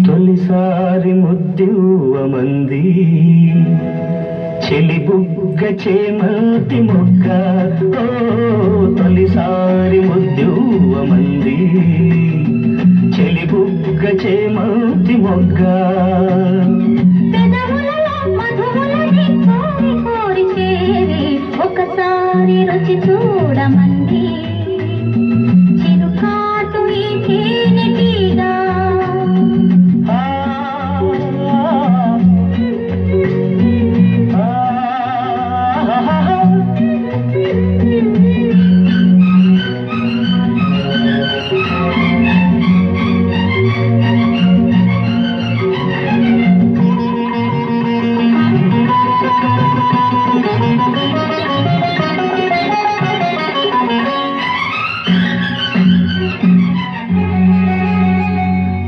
తొలిసారి ముద్దివ్వమంది చెలిబుగ్గ చేమతి మొగ్గ ఓ తొలిసారి ముద్దివ్వమంది చెలిబుగ్గ చేమతి మొగ్గ ఒకసారి రుచి చూడమంది చిరుకాటు ఈ తేనెటీగా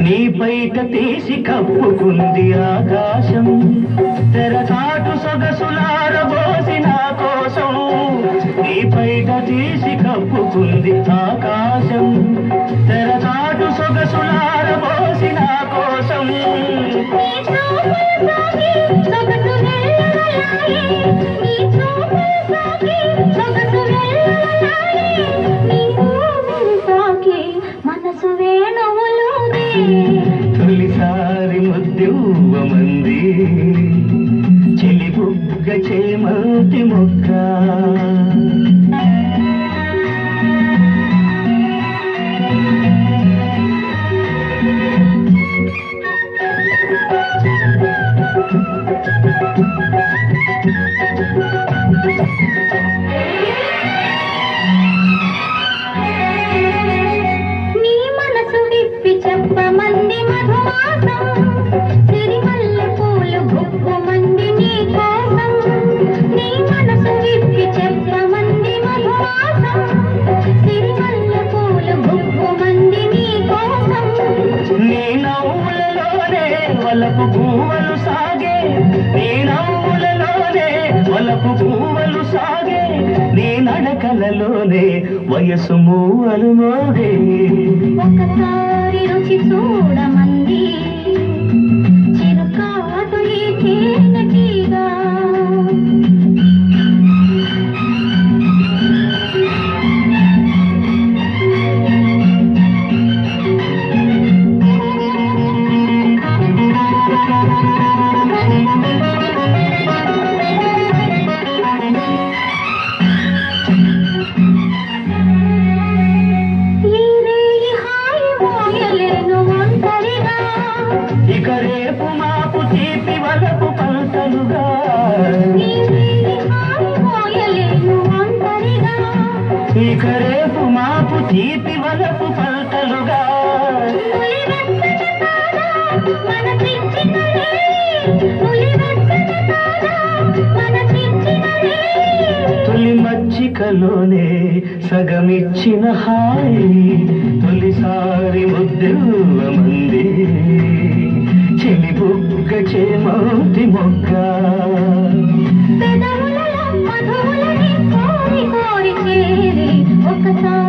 నీ బయట తీసి కప్పుకుంది ఆకాశం తెరచాటు సొగసులారబోసి నా కోసం నీ బయట తీసి కప్పుకుంది ఆకాశం తెరచాటు సొగసులారబోసి నా కోసం మనసు వేణువులు తొలిసారి ముద్దివ్వమంది చెలిబుగ్గ చేమతి మొగ్గ నీ మనసు విప్పి చెప్పమంది మధుమాసం సిరిమల్లె పూలు గుప్పమంది నీ కోసం నీ మనసు విప్పి చెప్పమంది మధుమాసం సిరిమల్లె పూలు గుప్పమంది నీ కోసం నీ నవ్వులలోనే వలపు పువ్వులు సాగే నీ నవ్వులలోనే వలపు పువ్వులు సాగే నీ నడకలలోనే వయసు మూవలు మోగే ఒకసారి రుచి చూడమంది చిరుకాటు ఈ తేనెటీగా ఇక రేపు మాపు తీపి వలపు పలకలుగా ఇక రేపు మాపు తీపి వలపు పలకలుగా తొలి మచ్చికలోనే సగమిచ్చిన హాయి తొలిసారి ముద్దివ్వమంది చెలిబుగ్గ చేమతి మొగ్గ మధువులని కోరి కోరి చేరి ఒకసారి